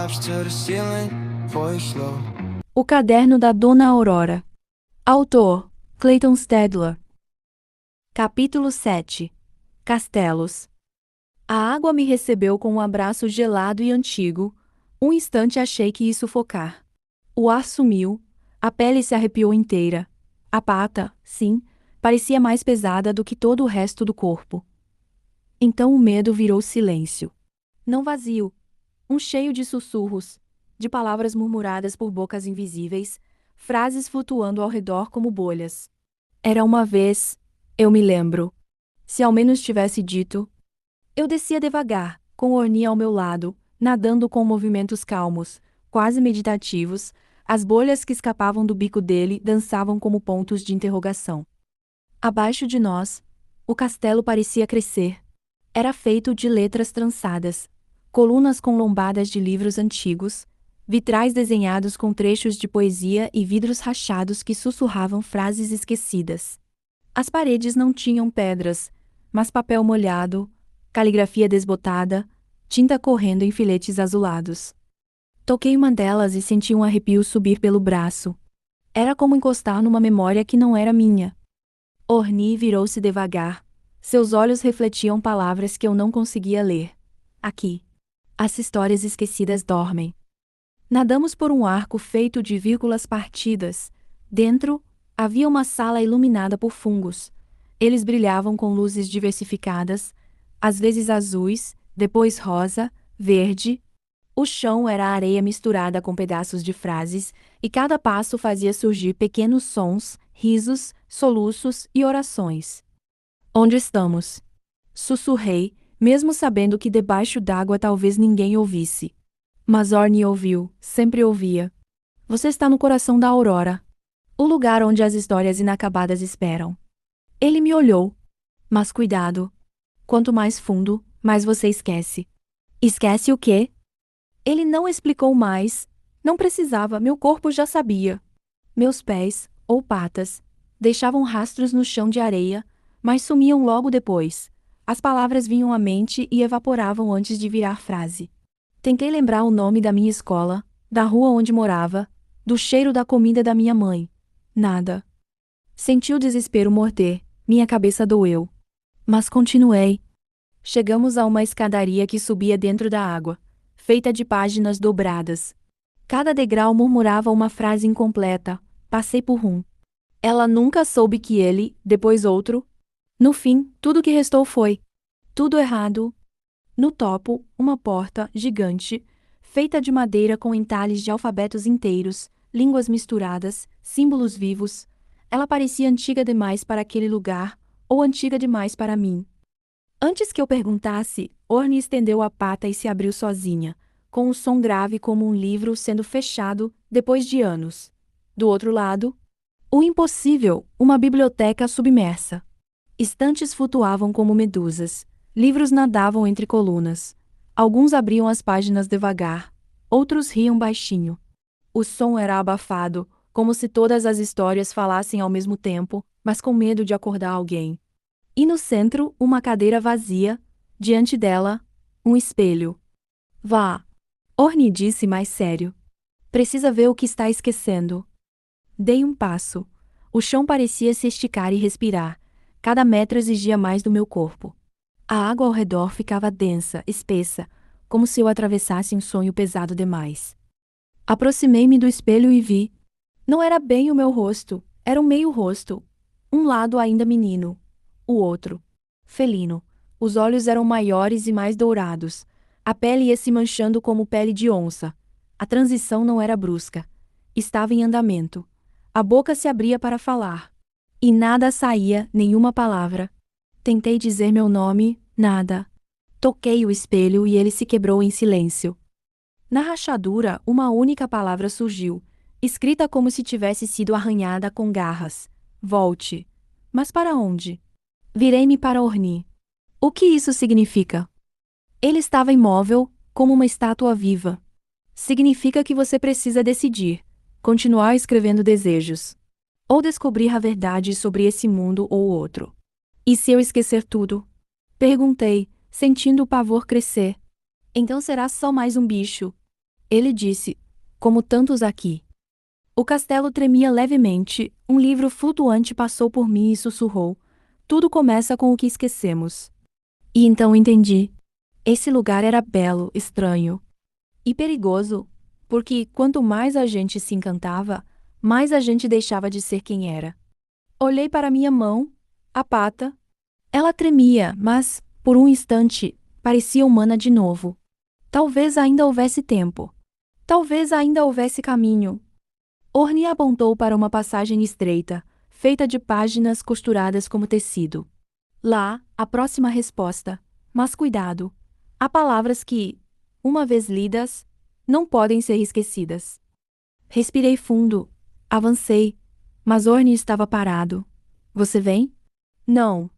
drops to the ceiling before you slow. O Caderno da Dona Aurora. Autor: Clayton Stedler. Capítulo 7. Castelos. A água me recebeu com um abraço gelado e antigo. Um instante achei que ia sufocar. O ar sumiu, a pele se arrepiou inteira. A pata, sim, parecia mais pesada do que todo o resto do corpo. Então o medo virou silêncio. Não vazio, um cheio de sussurros, de palavras murmuradas por bocas invisíveis, frases flutuando ao redor como bolhas. Era uma vez, eu me lembro. Se ao menos tivesse dito. Eu descia devagar, com Orni ao meu lado, nadando com movimentos calmos, quase meditativos. As bolhas que escapavam do bico dele dançavam como pontos de interrogação. Abaixo de nós, o castelo parecia crescer. Era feito de letras trançadas, colunas com lombadas de livros antigos, vitrais desenhados com trechos de poesia e vidros rachados que sussurravam frases esquecidas. As paredes não tinham pedras, mas papel molhado, caligrafia desbotada, tinta correndo em filetes azulados. Toquei uma delas e senti um arrepio subir pelo braço. Era como encostar numa memória que não era minha. Orni virou-se devagar. Seus olhos refletiam palavras que eu não conseguia ler. Aqui. As histórias esquecidas dormem. Nadamos por um arco feito de vírgulas partidas. Dentro, havia uma sala iluminada por fungos. Eles brilhavam com luzes diversificadas, às vezes azuis, depois rosa, verde. O chão era areia misturada com pedaços de frases, e cada passo fazia surgir pequenos sons, risos, soluços e orações. Onde estamos? Sussurrei, mesmo sabendo que debaixo d'água talvez ninguém ouvisse. Mas Orni ouviu, sempre ouvia. Você está no coração da aurora. O lugar onde as histórias inacabadas esperam. Ele me olhou. Mas cuidado. Quanto mais fundo, mais você esquece. Esquece o quê? Ele não explicou mais. Não precisava, meu corpo já sabia. Meus pés, ou patas, deixavam rastros no chão de areia, mas sumiam logo depois. As palavras vinham à mente e evaporavam antes de virar frase. Tentei lembrar o nome da minha escola, da rua onde morava, do cheiro da comida da minha mãe. Nada. Senti o desespero morder, minha cabeça doeu. Mas continuei. Chegamos a uma escadaria que subia dentro da água, feita de páginas dobradas. Cada degrau murmurava uma frase incompleta. Passei por um. Ela nunca soube que ele, depois outro. No fim, tudo que restou foi tudo errado. No topo, uma porta, gigante, feita de madeira com entalhes de alfabetos inteiros, línguas misturadas, símbolos vivos. Ela parecia antiga demais para aquele lugar, ou antiga demais para mim. Antes que eu perguntasse, Orni estendeu a pata e se abriu sozinha, com um som grave como um livro sendo fechado depois de anos. Do outro lado, o impossível, uma biblioteca submersa. Estantes flutuavam como medusas. Livros nadavam entre colunas. Alguns abriam as páginas devagar, outros riam baixinho. O som era abafado, como se todas as histórias falassem ao mesmo tempo, mas com medo de acordar alguém. E no centro, uma cadeira vazia, diante dela, um espelho. Vá, Orni disse mais sério. Precisa ver o que está esquecendo. Dei um passo. O chão parecia se esticar e respirar. Cada metro exigia mais do meu corpo. A água ao redor ficava densa, espessa, como se eu atravessasse um sonho pesado demais. Aproximei-me do espelho e vi. Não era bem o meu rosto, era um meio-rosto. Um lado ainda menino, o outro, felino. Os olhos eram maiores e mais dourados. A pele ia se manchando como pele de onça. A transição não era brusca. Estava em andamento. A boca se abria para falar. E nada saía, nenhuma palavra. Tentei dizer meu nome, nada. Toquei o espelho e ele se quebrou em silêncio. Na rachadura, uma única palavra surgiu, escrita como se tivesse sido arranhada com garras. Volte. Mas para onde? Virei-me para Orni. O que isso significa? Ele estava imóvel, como uma estátua viva. Significa que você precisa decidir, continuar escrevendo desejos. Ou descobrir a verdade sobre esse mundo ou outro. E se eu esquecer tudo? Perguntei, sentindo o pavor crescer. Então será só mais um bicho. Ele disse, como tantos aqui. O castelo tremia levemente, um livro flutuante passou por mim e sussurrou: tudo começa com o que esquecemos. E então entendi. Esse lugar era belo, estranho e perigoso, porque quanto mais a gente se encantava, mais a gente deixava de ser quem era. Olhei para minha mão, a pata. Ela tremia, mas, por um instante, parecia humana de novo. Talvez ainda houvesse tempo. Talvez ainda houvesse caminho. Orne apontou para uma passagem estreita, feita de páginas costuradas como tecido. Lá, a próxima resposta. Mas cuidado. Há palavras que, uma vez lidas, não podem ser esquecidas. Respirei fundo. Avancei. Mas Orne estava parado. Você vem? Não.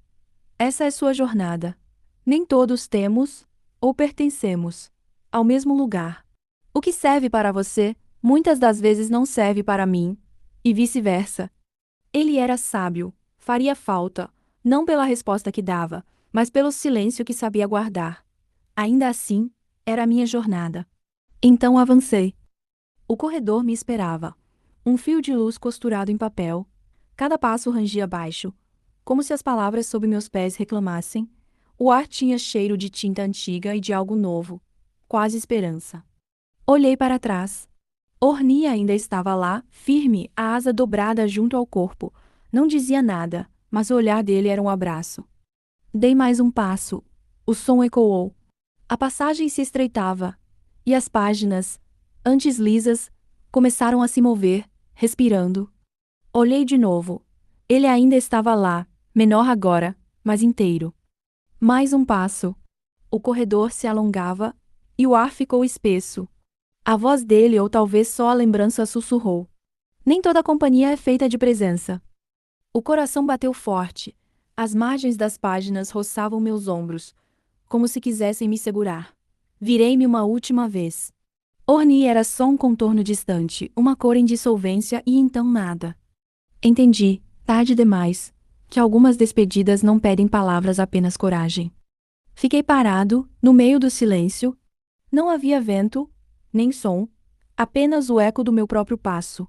Essa é sua jornada. Nem todos temos, ou pertencemos, ao mesmo lugar. O que serve para você, muitas das vezes não serve para mim, e vice-versa. Ele era sábio, faria falta, não pela resposta que dava, mas pelo silêncio que sabia guardar. Ainda assim, era a minha jornada. Então avancei. O corredor me esperava. Um fio de luz costurado em papel. Cada passo rangia baixo, como se as palavras sob meus pés reclamassem. O ar tinha cheiro de tinta antiga e de algo novo, quase esperança. Olhei para trás. Orni ainda estava lá, firme, a asa dobrada junto ao corpo. Não dizia nada, mas o olhar dele era um abraço. Dei mais um passo. O som ecoou. A passagem se estreitava, e as páginas, antes lisas, começaram a se mover, respirando. Olhei de novo. Ele ainda estava lá, menor agora, mas inteiro. Mais um passo. O corredor se alongava, e o ar ficou espesso. A voz dele, ou talvez só a lembrança, sussurrou. Nem toda companhia é feita de presença. O coração bateu forte. As margens das páginas roçavam meus ombros, como se quisessem me segurar. Virei-me uma última vez. Orni era só um contorno distante, uma cor em dissolvência e então nada. Entendi, tarde demais, que algumas despedidas não pedem palavras, apenas coragem. Fiquei parado, no meio do silêncio. Não havia vento, nem som, apenas o eco do meu próprio passo.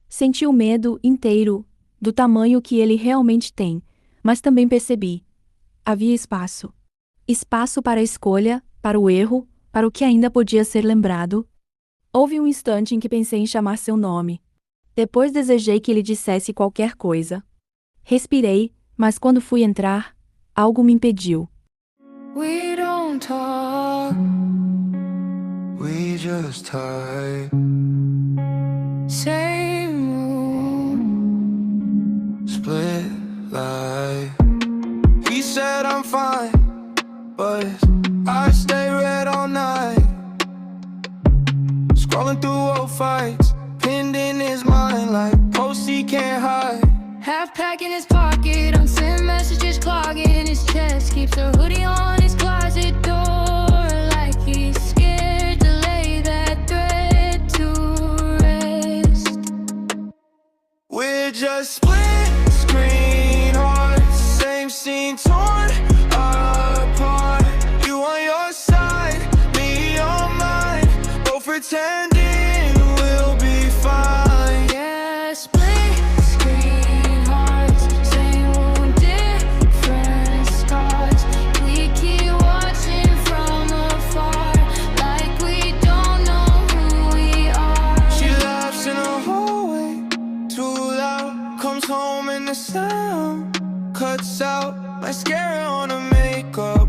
Senti o medo inteiro, do tamanho que ele realmente tem, mas também percebi. Havia espaço. Espaço para a escolha, para o erro, para o que ainda podia ser lembrado. Houve um instante em que pensei em chamar seu nome. Depois desejei que ele dissesse qualquer coisa. Respirei, mas quando fui entrar, algo me impediu. We don't talk, we just type. Same room, split life. He said I'm fine, but I stay red all night. Scrolling through old fights, pinned in his mind like posts he can't hide. Half pack in his pocket, unsent messages clogging his chest. Keeps a hoodie on his closet door, like he's scared to lay that thread to rest. We're just split screen hearts, same scene torn apart. You on your side, me on mine, both pretending we'll be fine. Yeah, split screen hearts, same room, different scars. We keep watching from afar, like we don't know who we are. She laughs in the hallway, too loud. Comes home and the sound cuts out. Mascara on her makeup.